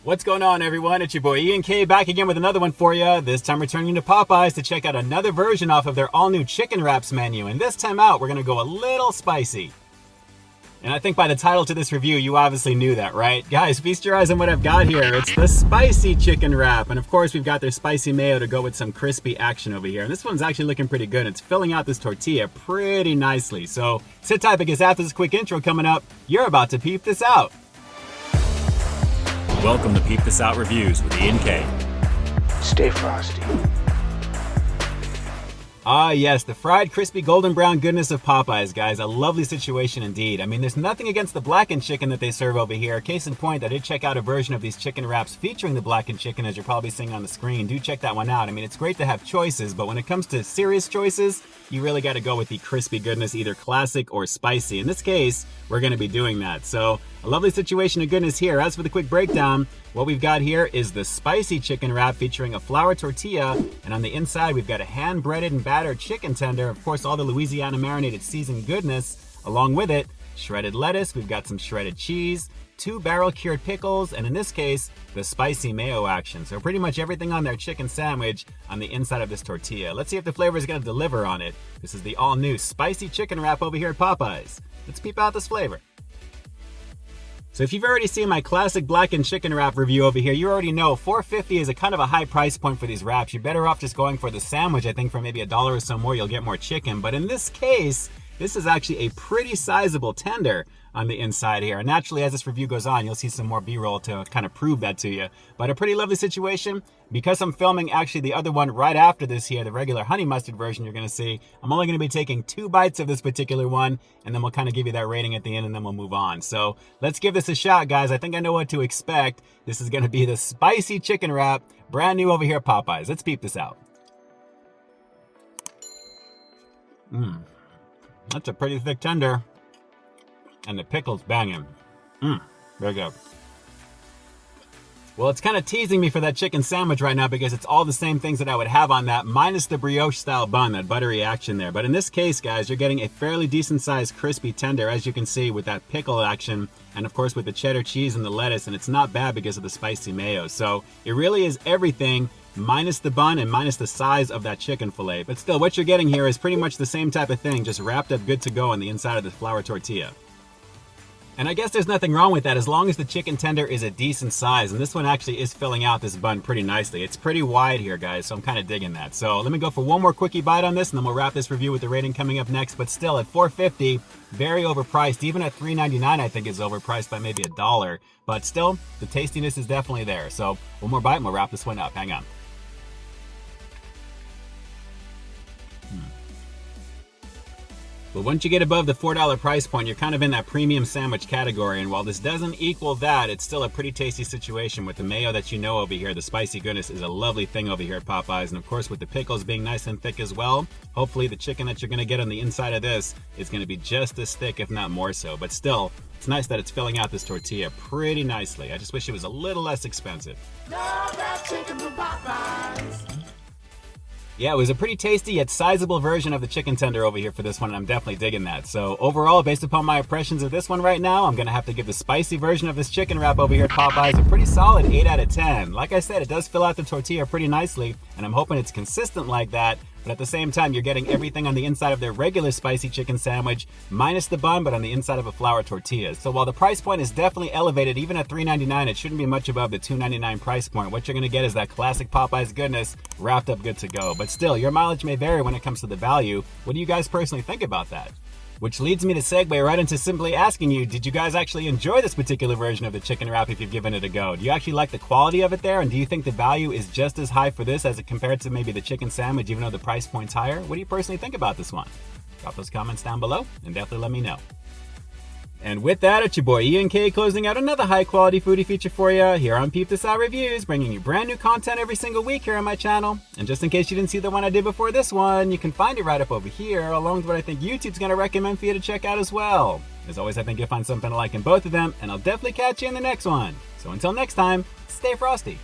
What's going on, everyone? It's your boy Ian K back again with another one for you. This time returning to Popeyes to check out another version off of their all-new chicken wraps menu. And this time out, we're going to go a little spicy. And I think by the title to this review, you obviously knew that, right? Guys, feast your eyes on what I've got here. It's the spicy chicken wrap. And of course, we've got their spicy mayo to go with some crispy action over here. And this one's actually looking pretty good. It's filling out this tortilla pretty nicely. So sit tight, because after this quick intro coming up, you're about to peep this out. Welcome to Peep This Out Reviews with Ian K. Stay frosty. Ah, yes, the fried, crispy, golden brown goodness of Popeyes, guys. A lovely situation indeed. I mean, there's nothing against the blackened chicken that they serve over here. Case in point, I did check out a version of these chicken wraps featuring the blackened chicken, as you're probably seeing on the screen. Do check that one out. I mean, it's great to have choices, but when it comes to serious choices, you really got to go with the crispy goodness, either classic or spicy. In this case, we're going to be doing that. So, a lovely situation of goodness here. As for the quick breakdown, what we've got here is the spicy chicken wrap featuring a flour tortilla, and on the inside we've got a hand-breaded and battered chicken tender, of course all the Louisiana marinated seasoned goodness. Along with it, shredded lettuce, we've got some shredded cheese, 2 barrel-cured pickles, and in this case, the spicy mayo action. So pretty much everything on their chicken sandwich on the inside of this tortilla. Let's see if the flavor is going to deliver on it. This is the all-new spicy chicken wrap over here at Popeyes. Let's peep out this flavor. So if you've already seen my classic blackened chicken wrap review over here, you already know $4.50 is a kind of a high price point for these wraps. You're better off just going for the sandwich. I think for maybe $1 or so more, you'll get more chicken. But in this case, this is actually a pretty sizable tender on the inside here. And naturally, as this review goes on, you'll see some more B-roll to kind of prove that to you. But a pretty lovely situation. Because I'm filming actually the other one right after this here, the regular honey mustard version you're going to see, I'm only going to be taking 2 bites of this particular one, and then we'll kind of give you that rating at the end, and then we'll move on. So let's give this a shot, guys. I think I know what to expect. This is going to be the spicy chicken wrap, brand new over here at Popeyes. Let's peep this out. That's a pretty thick tender. And the pickle's banging. Very good. Well, it's kind of teasing me for that chicken sandwich right now, because it's all the same things that I would have on that, minus the brioche style bun, that buttery action there. But in this case, guys, you're getting a fairly decent sized crispy tender, as you can see, with that pickle action, and of course with the cheddar cheese and the lettuce, and it's not bad because of the spicy mayo. So it really is everything minus the bun and minus the size of that chicken fillet. But still, what you're getting here is pretty much the same type of thing, just wrapped up good to go on the inside of the flour tortilla. And I guess there's nothing wrong with that as long as the chicken tender is a decent size. And this one actually is filling out this bun pretty nicely. It's pretty wide here, guys, so I'm kind of digging that. So let me go for one more quickie bite on this, and then we'll wrap this review with the rating coming up next. But still, at $4.50, very overpriced. Even at $3.99, I think is overpriced by maybe $1. But still, the tastiness is definitely there. So one more bite and we'll wrap this one up. Hang on. But once you get above the $4 price point, you're kind of in that premium sandwich category. And while this doesn't equal that, it's still a pretty tasty situation with the mayo that you know over here. The spicy goodness is a lovely thing over here at Popeyes. And of course, with the pickles being nice and thick as well, hopefully the chicken that you're going to get on the inside of this is going to be just as thick, if not more so. But still, it's nice that it's filling out this tortilla pretty nicely. I just wish it was a little less expensive. Yeah, it was a pretty tasty yet sizable version of the chicken tender over here for this one, and I'm definitely digging that. So overall, based upon my impressions of this one right now, I'm going to have to give the spicy version of this chicken wrap over here at Popeyes a pretty solid 8 out of 10. Like I said, it does fill out the tortilla pretty nicely, and I'm hoping it's consistent like that. But at the same time, you're getting everything on the inside of their regular spicy chicken sandwich, minus the bun, but on the inside of a flour tortilla. So while the price point is definitely elevated, even at $3.99, it shouldn't be much above the $2.99 price point. What you're going to get is that classic Popeyes goodness, wrapped up good to go. But still, your mileage may vary when it comes to the value. What do you guys personally think about that? Which leads me to segue right into simply asking you, did you guys actually enjoy this particular version of the chicken wrap if you've given it a go? Do you actually like the quality of it there? And do you think the value is just as high for this as it compared to maybe the chicken sandwich, even though the price point's higher? What do you personally think about this one? Drop those comments down below and definitely let me know. And with that, it's your boy Ian K closing out another high quality foodie feature for you here on Peep This Out Reviews, bringing you brand new content every single week here on my channel. And just in case you didn't see the one I did before this one, you can find it right up over here, along with what I think YouTube's going to recommend for you to check out as well. As always, I think you'll find something to like in both of them, and I'll definitely catch you in the next one. So until next time, stay frosty.